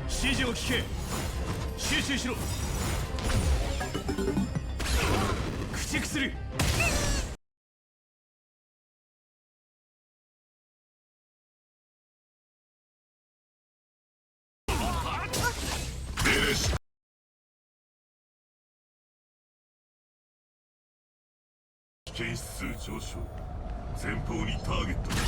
指示を聞け。集中しろ。駆逐する。危険指数上昇。前方にターゲットです。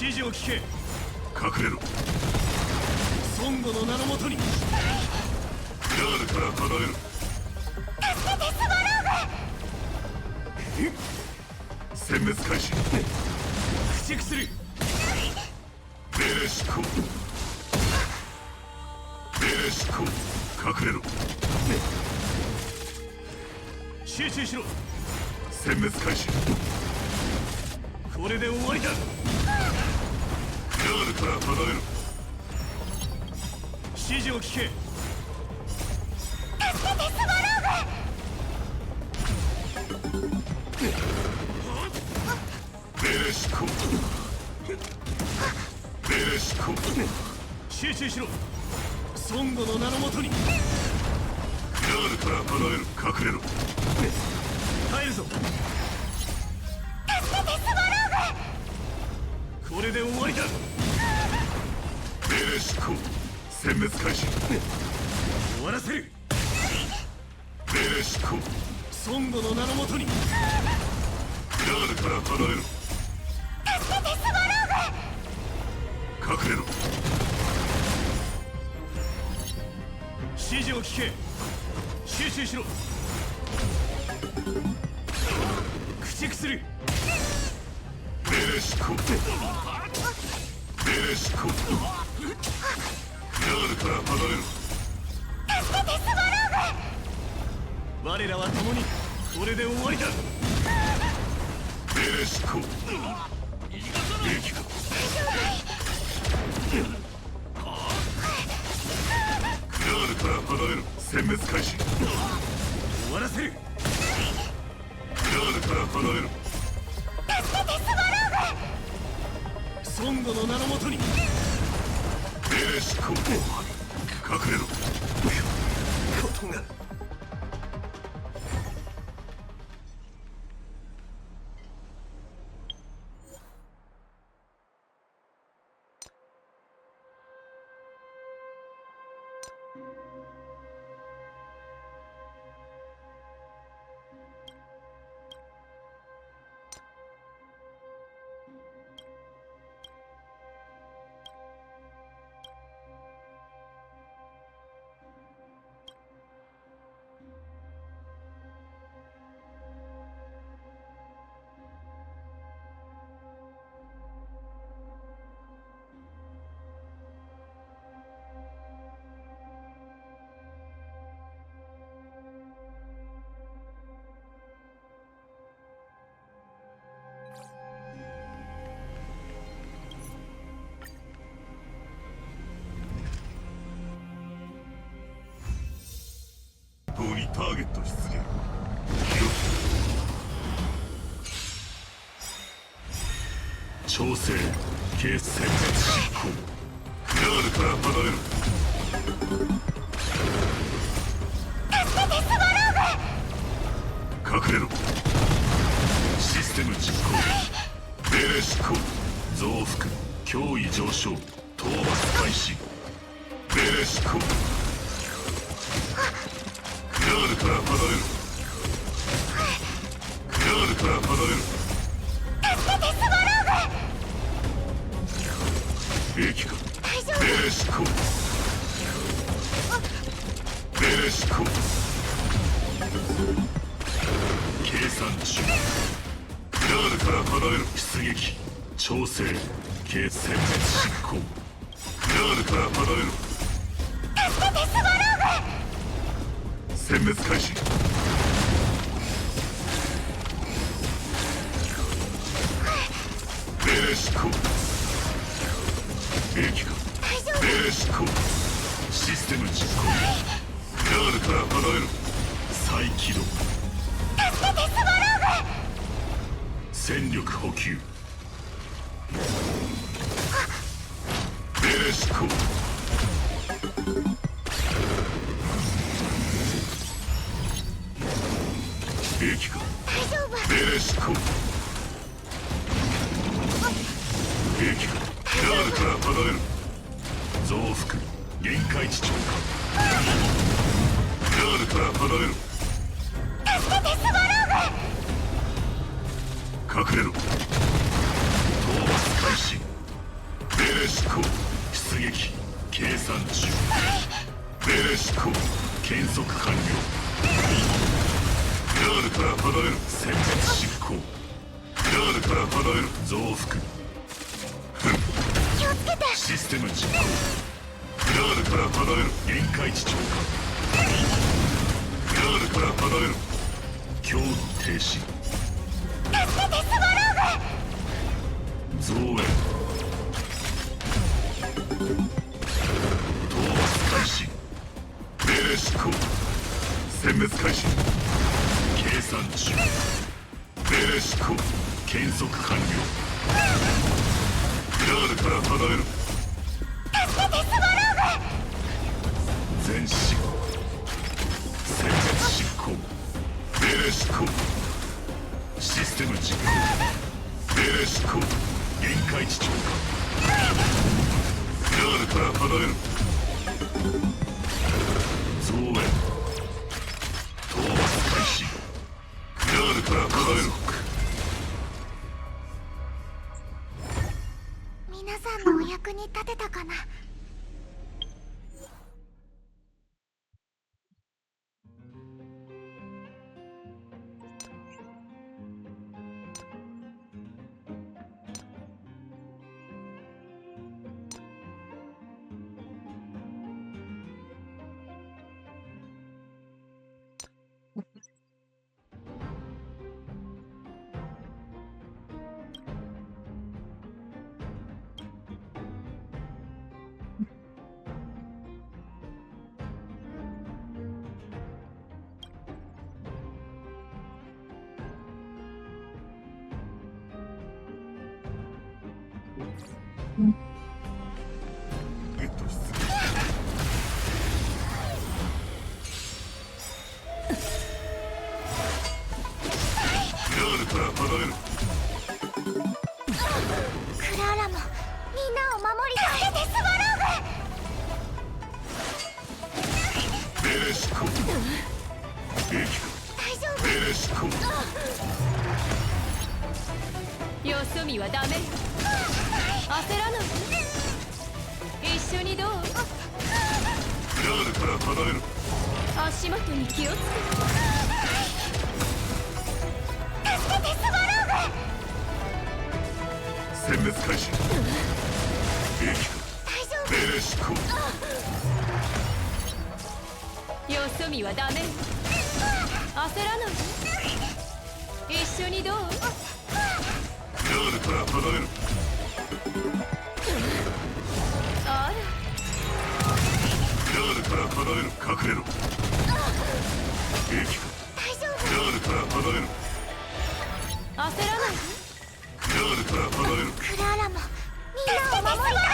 指示を聞け。隠れろ。孫悟の名のもとに。ガードから離れろ。殲滅開始。駆逐する。命令執行。命令執行。隠れろ。集中しろ。殲滅開始。これで終わりだ。ガードから離れろ。指示を聞け。命令執行。命令執行。集中しろ。孫悟の名のもとに。ガードから離れろ。隠れろ。帰るぞ。これで終わりだ。命令執行。殲滅開始。終わらせる。命令執行。孫悟の名のもとに。ガードから離れろ。隠れろ。指示を聞け。集中しろ。駆逐する。命令執行。命令執行。ガードから離れろ。我らは共にこれで終わりだ。命令執行。兵器か。ガードから離れろ。殲滅開始。終わらせる。ガードから離れろ。孫悟の名のもとに。命令執行。隠れろ。ことが。にターゲット出現。調整計戦術執行。ガードから離れろ。隠れろ。システム実行。命令執行。増幅脅威上昇。討伐開始。命令執行。ガードから離れろ。ガードから離れろ。兵器か。命令執行。命令執行。計算中。ガードから離れろ。出撃調整計戦術執行。ガードから離れろ。殲滅開始。命令執行。兵器か。命令執行。システム実行。ガールから離れる。再起動。助けてスワローグ。戦力補給。命令執行。兵器か。大丈夫。命令執行。兵器か。ガールから離れる。増幅限界値超過。ガールから離れる。助けてスワローグ。隠れろ。討伐開始。命令執行。出撃計算中。命令執行。検測完了。ガールから離れる。殲滅執行。ガールから離れる。増幅。気をつけて。システム実行。ガールから離れる。限界値超過。ガールから離れる。強度停止。助けてスワローグ。増援。討伐開始。命令執行。殲滅開始。計算中。命令執行。検測完了。ガールから離れる。助けてスワローグ。前進。殲滅執行。命令執行。システム実行。命令執行。限界値超過。ガールから離れる。増援。討伐開始。ガールから離れる。皆さんのお役に立てたかな。クララもみんなを守りたい。助けてスワローグ。命令執行。兵器か。大丈夫。命令執行。よそ見はダメよ。焦らない。一緒にどう？ガールから離れる。足元に気をつけて。助けてスワローグ。殲滅開始。兵器か。大丈夫。命令執行。よそ見はダメよ。焦らない。一緒にどう？ガールから離れる。あら。ガールから離れる。隠れろ。兵器か。大丈夫。ガールから離れる。焦らない。ガールから離れる。クララもみんなを守りたい。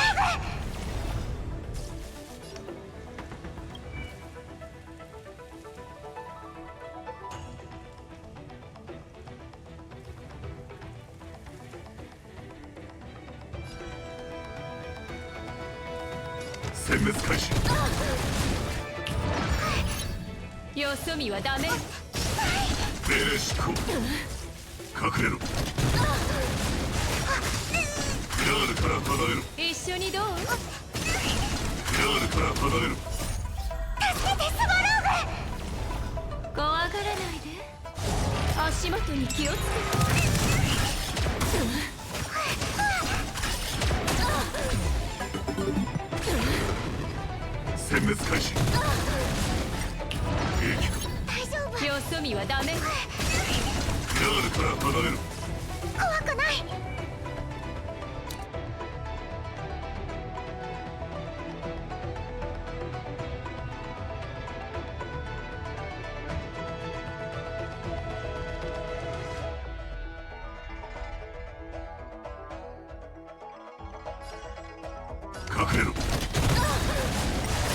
殲滅開始。よそ見はダメよ。命令執行。隠れろ。ガールから離れる。一緒にどう？ガールから離れる。助けてスワローグ。怖がらないで。足元に気をつけて。殲滅開始。兵器か。大丈夫。よそ見はダメ。ガールから離れる。怖くない。隠れろ。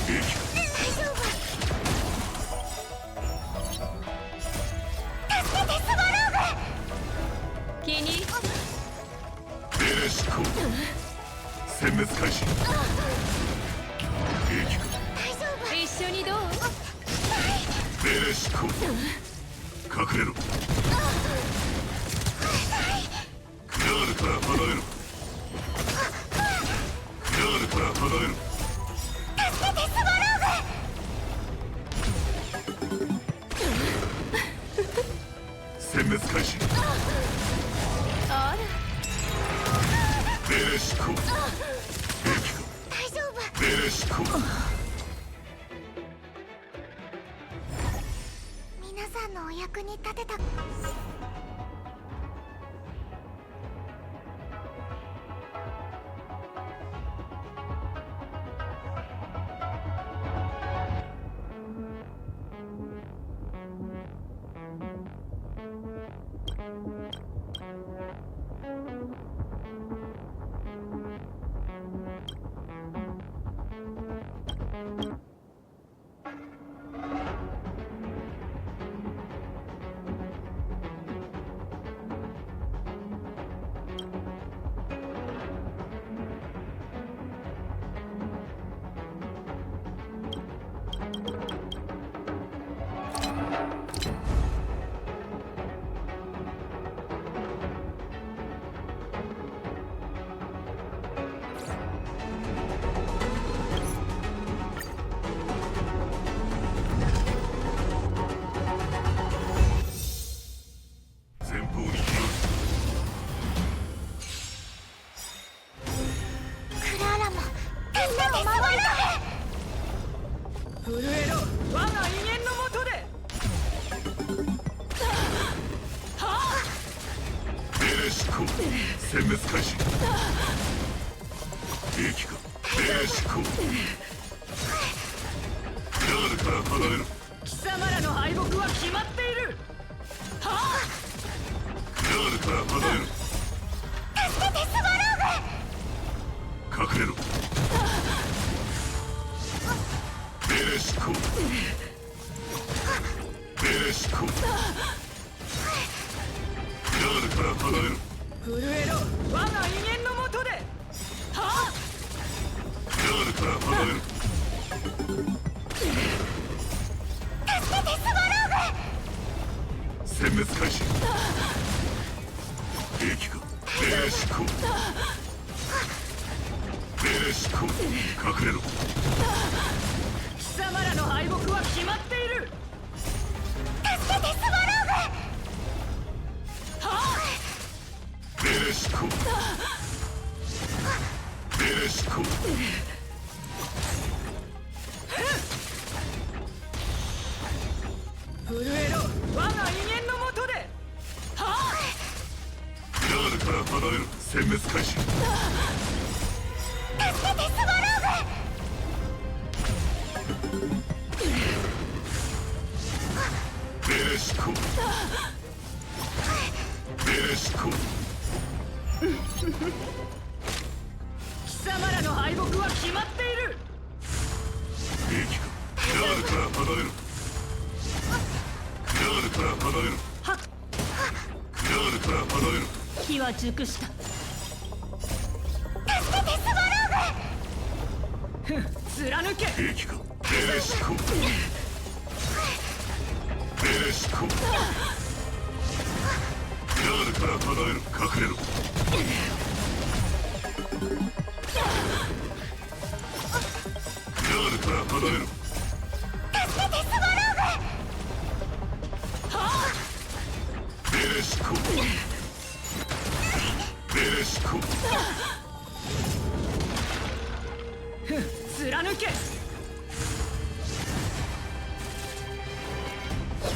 兵器か。大丈夫。助けてスワローグ。気にベレシコ。殲滅開始。兵器か。大丈夫。一緒にどう？ベレシコ。隠れろ。クラールから離れろ。クラールから離れろ。助けてスワロ殲滅開始。あらベレシコ。兵器か。ーグ。大丈夫。ベレシコ。皆さんのお役に立てた。前方に広クラーラもみんなを守る。震えろ我が威厳のもとで。ベレシコ。殲滅開始。兵器か。ベレシコ。クラールから離れろ。貴様らの敗北は決まっている。はあクラールから離れろ。助けてスワローグ。隠れろ。ベレシコ。ベレシコ。クラールから離れろ。震えろ我が威厳のもとで。はあクラールから離れろ。助けてスワロ殲滅開始。兵器か。ベレシコ。ベレシコ。隠れろ。貴様らの敗北は決まっている。ーグ。助けてスワローグ。はあベレシコ。ベレシコ。震えろ我が威厳のもとで。はあクラールから離れろ。殲滅開始。助けてスワローグ。ベレシコ。ベレシコ。貴様らの敗北は決まっている。兵器か。クラールから離れろ。クラールから離れろ。はっクラールから離れろ。火は熟した。助けてスワローグ。貫け。兵器か。ベレシコ。ベレシコ。クラールから離れろ。隠れろ。クラールから離れろ。助けてスワローベレシコ。ベレシコ。貫け。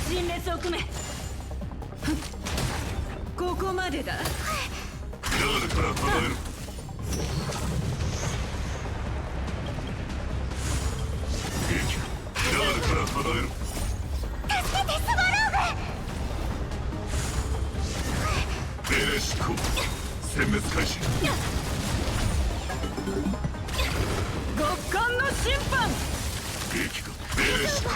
陣列を組め。ここまでだ。クラールから離れろ。兵器か。クラールから離れろ。グ。助けてスワローグ。ベレシコ。殲滅開始。審判。兵器が命令執行。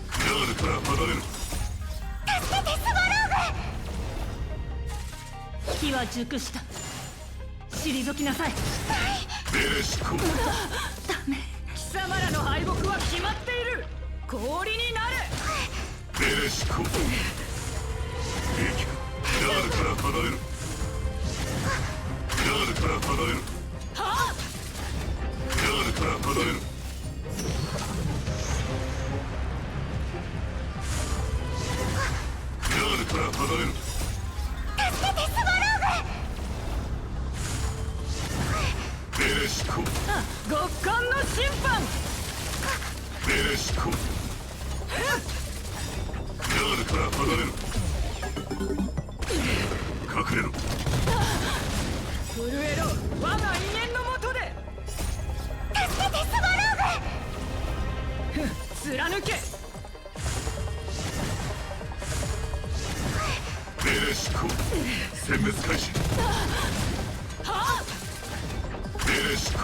クラールから離れる。助けてスワローグ。火は熟した。退きなさい。命令執行。貴様らの敗北は決まっている。氷になる。命令執行。兵器がクラールから離れる。クラールから離れる。はあ。クラールから離れる。クラールから離れる。助けてスワローグ。命令執行。極寒の審判。命令執行。クラールから離れる。隠れろ。震えろ、我が威厳の下で。助けてスワローグ。貫け。命令執行。殲滅開始。はあ。命令執行。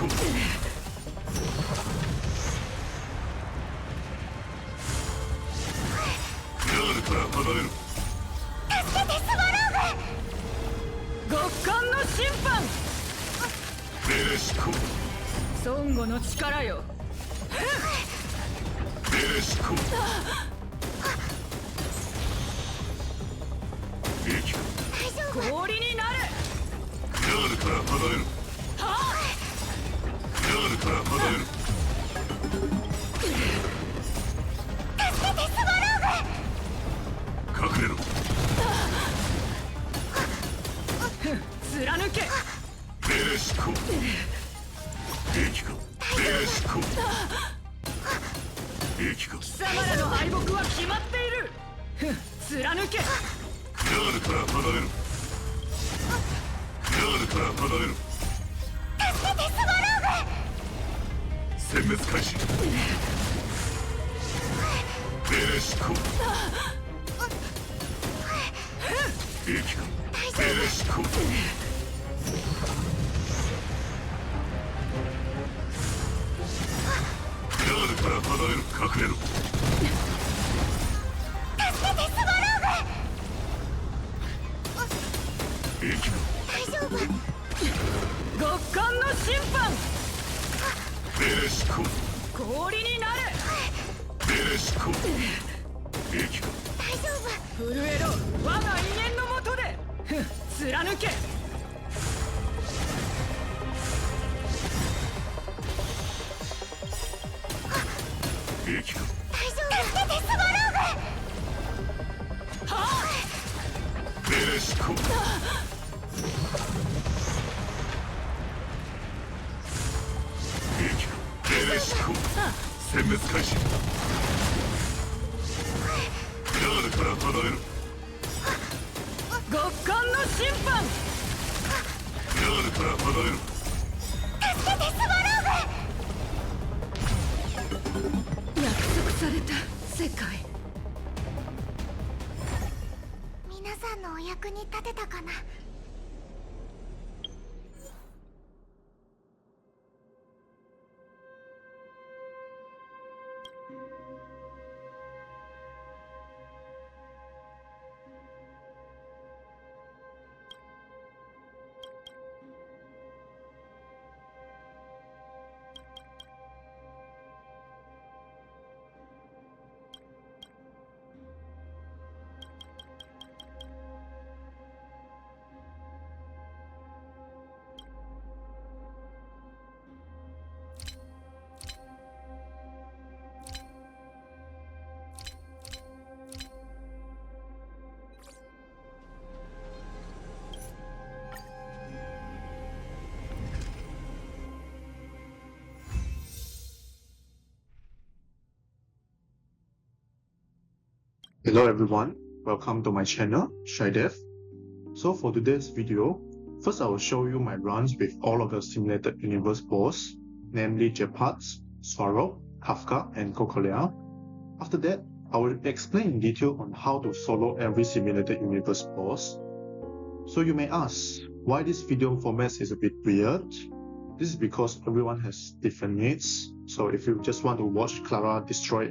クラールから離れる。助けてスワローグ。極寒の審判。命令執行。孫悟の力よ。命令執行。兵器が大丈夫。氷になる。クラールから離れる。はあ。クラールから離れる。助けてスワローグ。隠れろ。貫け。命令執行。兵器が命令執行。兵器が貴様らの敗北は決まっている。貫け。クラールから離れる。クラールから離れる。助けてスワローグ。殲滅開始。命令執行。兵器が命令執行。クラールから離れる。隠れろ。助けてスワローグ。兵器が大丈夫。極寒の審判。命令執行。氷になる。命令執行。兵器が大丈夫。震えろ、我が威厳の下で。貫け。兵器が大丈夫。助けてスワローグ。はあ。命令執行。兵器が命令執行。殲滅開始。クラールから離れる。極寒の審判。クラールから離れる。助けてスワローグ。約束された世界。皆さんのお役に立てたかな。Hello everyone, welcome to my channel, ShyDev. So for today's video, first I will show you my runs with all of the simulated universe boss, namely Gepard, Svarog, Kafka and Cocolia. After that, I will explain in detail on how to solo every simulated universe boss. So you may ask, why this video format is a bit weird? This is because everyone has different needs. So if you just want to watch Clara destroy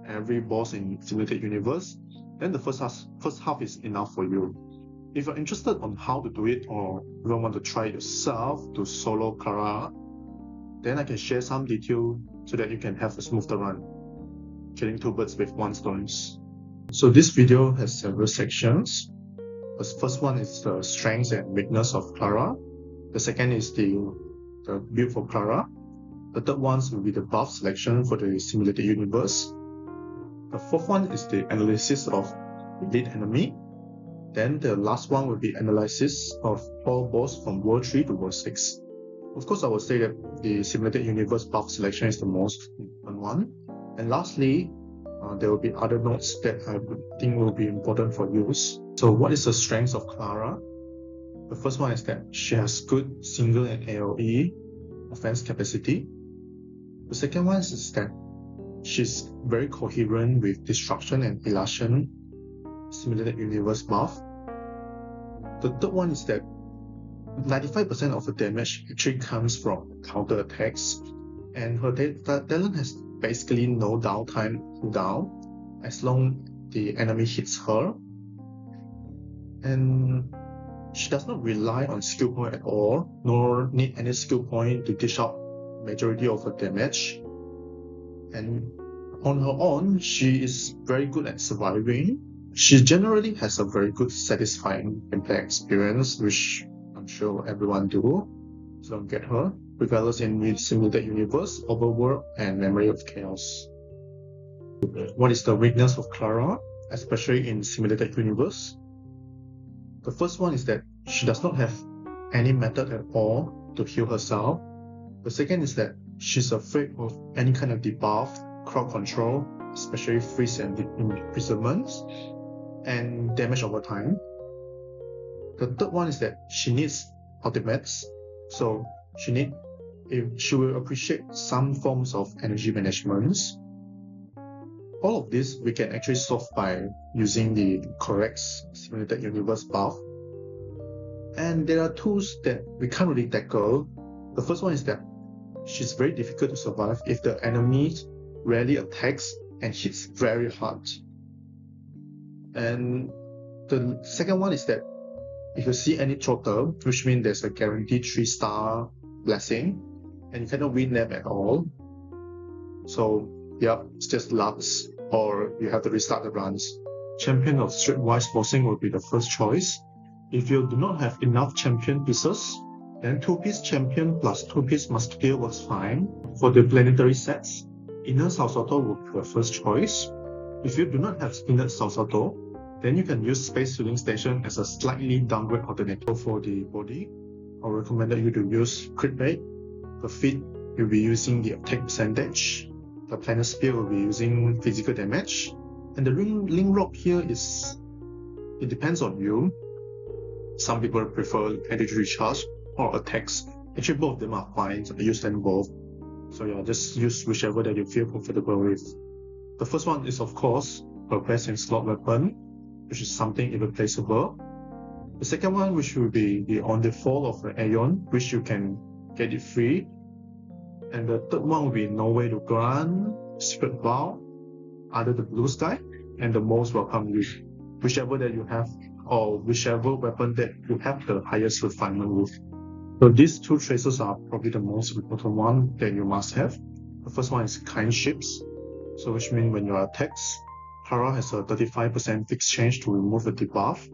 every boss in Simulated Universe, then the first half is enough for you. If you're interested on how to do it, or even want to try it yourself to solo Clara, then I can share some detail so that you can have a smoother run, killing two birds with one stone. So this video has several sections. The first one is the strengths and weakness of Clara. The second is the build for Clara. The third one will be the buff selection for the Simulated Universe. The fourth one is the analysis of elite enemy. Then the last one will be analysis of all boss from World 3 to World 6. Of course, I would say that the Simulated Universe buff selection is the most important one. And lastly, there will be other notes that I think will be important for use. So what is the strengths of Clara? The first one is that she has good single and AoE offense capacity. The second one is that she's very coherent with Destruction and Illusion Simulated Universe buff. The third one is that 95% of the damage actually comes from counter attacks, and her talent has basically no downtime cooldown as long the enemy hits her. And she does not rely on skill point at all, nor need any skill point to dish out majority of her damage. And on her own, she is very good at surviving. She generally has a very good satisfying gameplay experience, which I'm sure everyone do. So don't get her, regardless in Simulated Universe, Overworld, and Memory of Chaos. What is the weakness of Clara, especially in Simulated Universe? The first one is that she does not have any method at all to heal herself. The second is that she's afraid of any kind of debuff, crowd control, especially freeze and imprisonment, and damage over time. The third one is that she needs ultimates, so she will appreciate some forms of energy management. All of this we can actually solve by using the correct Simulated Universe buff. And there are tools that we can't really tackle. The first one is that she's very difficult to survive if the enemy rarely attacks and hits very hard. And the second one is that if you see any trotter, which means there's a guaranteed 3-star blessing, and you cannot win them at all. So yeah, it's just lucks, or you have to restart the runs. Champion of Streetwise bossing will be the first choice. If you do not have enough champion pieces, then 2-piece champion plus 2-piece musketeer works fine. For the planetary sets, Inner Salsato will be the first choice. If you do not have Inner Salsato, then you can use Space Filling Station as a slightly downgrade alternative. For the body, I recommend you to use Crit Rate. The feet, you'll be using the attack percentage. The Planet Spear will be using physical damage. And the Ring Rock here it depends on you. Some people prefer energy recharge or attacks. Actually, both of them are fine, so I use them both. So yeah, just use whichever that you feel comfortable with. The first one is, of course, a best in slot weapon, which is something irreplaceable. The second one, which will be the On the Fall of the Aeon, which you can get it free. And the third one will be No Way to Grant, Secret Vow, Under the Blue Sky, and the Most Welcome Youth. Whichever that you have, or whichever weapon that you have the highest refinement with. So these two traces are probably the most important one that you must have. The first one is Kind Ships, so which means when you are attacked, Clara has a 35% fixed chance to remove the debuff.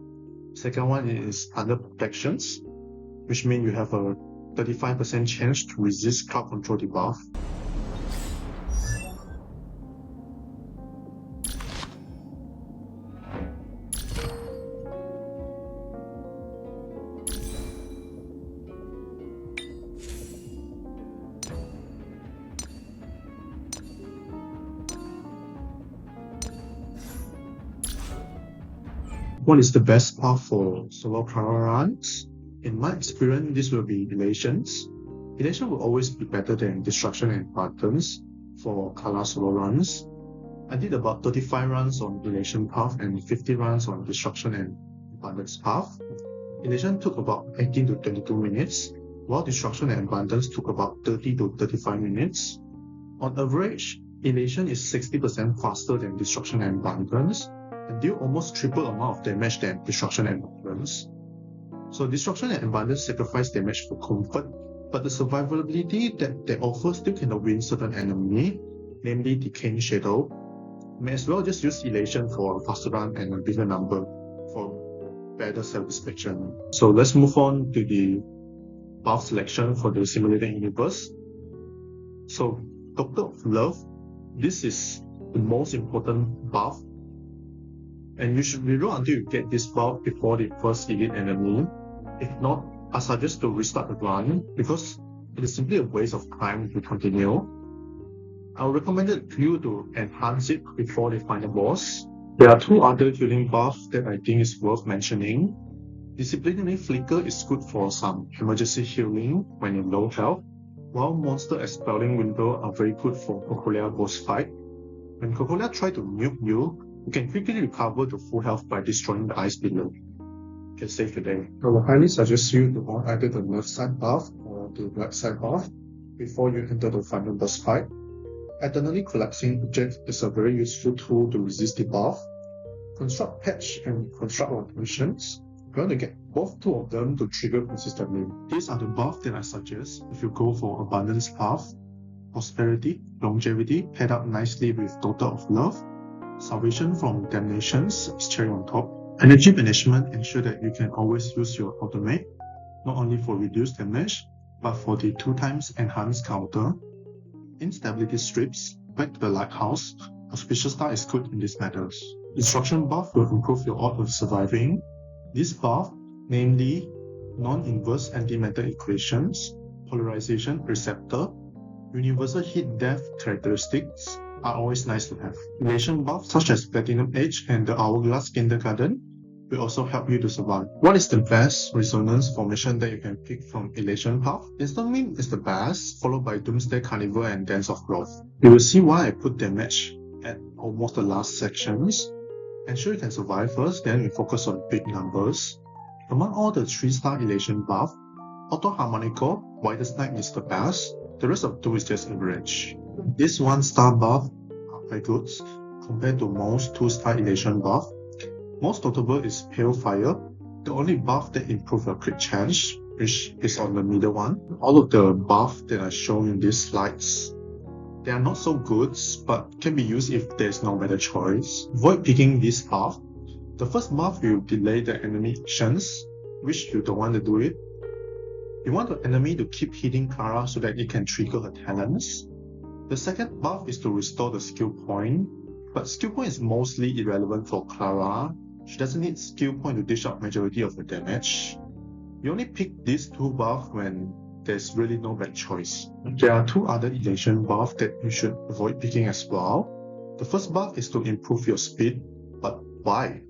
Second one is Under Protections, which means you have a 35% chance to resist crowd control debuff. What is the best path for solo Clara runs? In my experience, this will be Elations. Elation will always be better than Destruction and Buttons for Clara solo runs. I did about 35 runs on Elation path and 50 runs on Destruction and Buttons path. Elation took about 18 to 22 minutes, while Destruction and Abundance took about 30 to 35 minutes. On average, Elation is 60% faster than Destruction and Abundance, and deal almost triple amount of damage than Destruction and Abundance. So Destruction and Abundance sacrifice damage for comfort, but the survivability that they offer still cannot win certain enemy, namely Decaying Shadow. May as well just use Elation for a faster run and a bigger number for better satisfaction. So let's move on to the buff selection for the simulated universe. So Doctor of Love, this is the most important buff, and you should reroll until you get this buff before the first elite enemy. If not, I suggest to restart the run because it is simply a waste of time to continue. I would recommend you to enhance it before the final boss. There are two other healing buffs that I think is worth mentioning. Disciplinary Flicker is good for some emergency healing when in low health, while Monster Expelling Window are very good for Cocolia boss fight. When Cocolia try to nuke you, you can quickly recover to full health by destroying the ice below. You can save the day. I will highly suggest you to on either the left side buff or the right side buff before you enter the final boss fight. Eternally Collapsing Object is a very useful tool to resist the buff. Construct Patch and Construct Automations. You want to get both two of them to trigger consistently. These are the buffs that I suggest if you go for Abundance buff. Prosperity, Longevity paired up nicely with Daughter of Love. Salvation from Damnations is cherry on top. Energy Management ensure that you can always use your ultimate, not only for reduced damage, but for the 2x enhanced counter. Instability Strips, Back to the Lighthouse. Auspicious Star is good in these matters. Destruction buff will improve your odds of surviving. This buff, namely non-inverse antimatter equations, polarization receptor, universal heat death characteristics are always nice to have. Elation buffs such as Platinum Age and the Hourglass Kindergarten will also help you to survive. What is the best resonance formation that you can pick from Elation buff? Instant Meme is the best, followed by Doomsday Carnival and Dance of Growth. You will see why I put damage at almost the last sections. Ensure you can survive first, then we focus on big numbers. Among all the 3-star Elation buff, Auto Harmonico, Widest Night is the best, the rest of 2 is just average. This 1-star buff are very good compared to most 2-star Elation buff. Most notable is Pale Fire, the only buff that improves your crit chance, which is on the middle one. All of the buffs that are shown in these slides, they are not so good, but can be used if there is no better choice. Avoid picking this buff. The first buff will delay the enemy actions, which you don't want to do it. You want the enemy to keep hitting Clara so that it can trigger her talents. The second buff is to restore the skill point, but skill point is mostly irrelevant for Clara. She doesn't need skill point to dish out majority of the damage. You only pick these two buffs when there's really no bad choice. There are two other elation buffs that you should avoid picking as well. The first buff is to improve your speed, but why?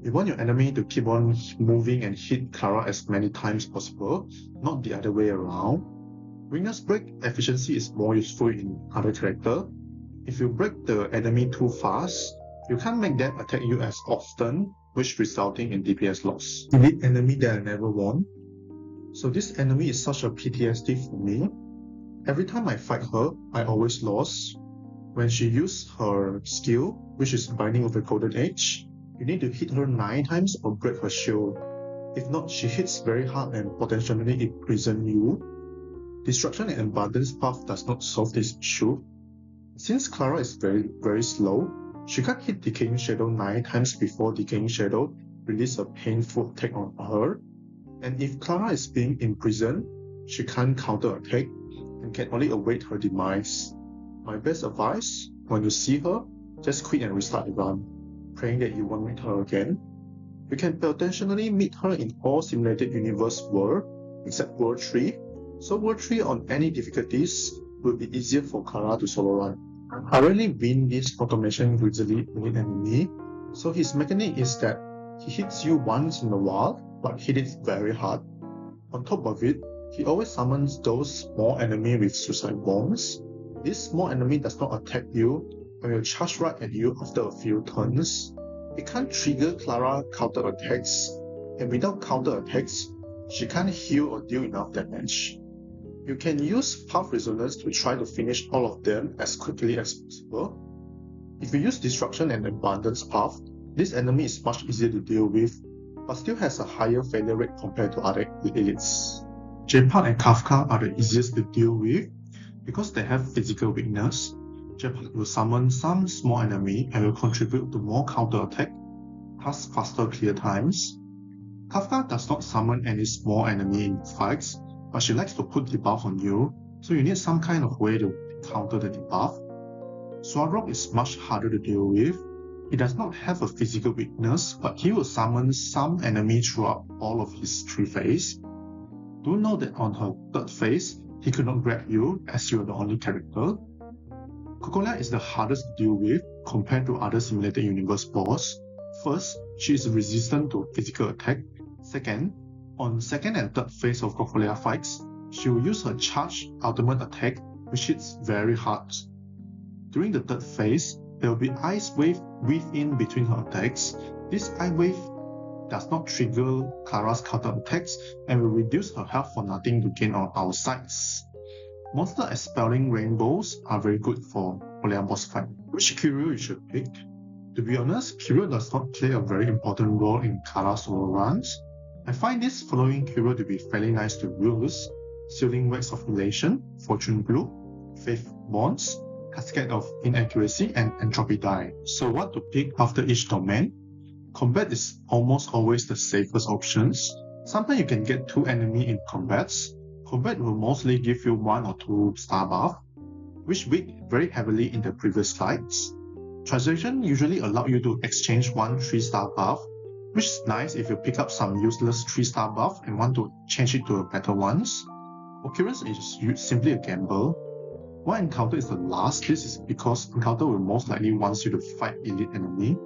You want your enemy to keep on moving and hit Clara as many times possible, not the other way around. Winger's Break efficiency is more useful in other characters. If you break the enemy too fast, you can't make them attack you as often, which resulting in DPS loss. Elite enemy that I never won. So this enemy is such a PTSD for me. Every time I fight her, I always lost. When she used her skill, which is Binding of the Golden Age, you need to hit her 9 times or break her shield. If not, she hits very hard and potentially imprison you. Destruction and Abundance buff does not solve this issue. Since Clara is very slow, she can't hit Decaying Shadow 9 times before Decaying Shadow release a painful attack on her. And if Clara is being imprisoned, she can't counter-attack and can only await her demise. My best advice, when you see her, just quit and restart the run, praying that you won't meet her again. You can potentially meet her in all simulated universe world, except World 3. So World 3 on any difficulties will be easier for Clara to solo run. I rarely win this automation grizzly with enemy, so his mechanic is that he hits you once in a while, but hit it very hard. On top of it, he always summons those small enemy with suicide bombs. This small enemy does not attack you, but will charge right at you after a few turns. It can't trigger Clara counter attacks, and without counter attacks, she can't heal or deal enough damage. You can use Path Resonance to try to finish all of them as quickly as possible. If you use Destruction and Abundance Path, this enemy is much easier to deal with, but still has a higher failure rate compared to other elites. Gepard and Kafka are the easiest to deal with because they have physical weakness. Gepard will summon some small enemy and will contribute to more counter attack, thus faster clear times. Kafka does not summon any small enemy in fights, but she likes to put debuff on you, so you need some kind of way to counter the debuff. Svarog is much harder to deal with. He does not have a physical weakness, but he will summon some enemy throughout all of his 3 phases. Do know that on her 3rd phase, he could not grab you as you are the only character. Cocolia is the hardest to deal with compared to other simulated universe boss. First, she is resistant to physical attack. Second, on 2nd and 3rd phase of Cocolia fights, she will use her charged ultimate attack, which hits very hard. During the 3rd phase, there will be Ice Wave weaved in between her attacks. This Ice Wave does not trigger Clara's counter attacks and will reduce her health for nothing to gain on our sides. Monster Expelling Rainbows are very good for Cocolia boss fight. Which curio you should pick? To be honest, curio does not play a very important role in Clara's solo runs. I find this following curio to be fairly nice to use: Sealing Wax of Relation, Fortune Blue, Faith Bonds, Cascade of Inaccuracy, and Entropy Die. So what to pick after each domain? Combat is almost always the safest options. Sometimes you can get 2 enemies in combats. Combat will mostly give you 1 or 2 star buff, which weak very heavily in the previous slides. Translation usually allow you to exchange 1 3-star buff, which is nice if you pick up some useless 3-star buff and want to change it to a better ones. Occurance is simply a gamble. One encounter is the last. This is because encounter will most likely want you to fight elite enemy.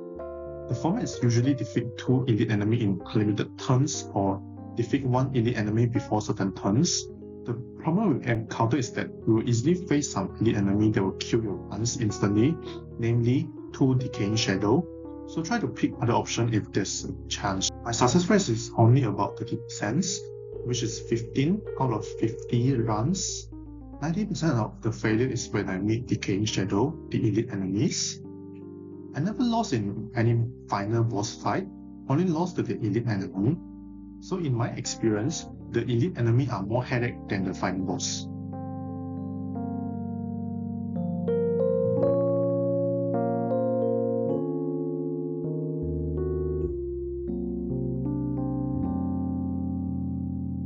The format is usually defeat 2 elite enemy in limited turns or defeat 1 elite enemy before certain turns. The problem with encounter is that you will easily face some elite enemy that will kill your runs instantly, namely 2 Decaying Shadow. So try to pick other option if there's a chance. My success rate is only about 30%, which is 15 out of 50 runs. 90% of the failure is when I meet Decaying Shadow, the elite enemies. I never lost in any final boss fight, only lost to the elite enemy. So in my experience, the elite enemy are more headache than the final boss.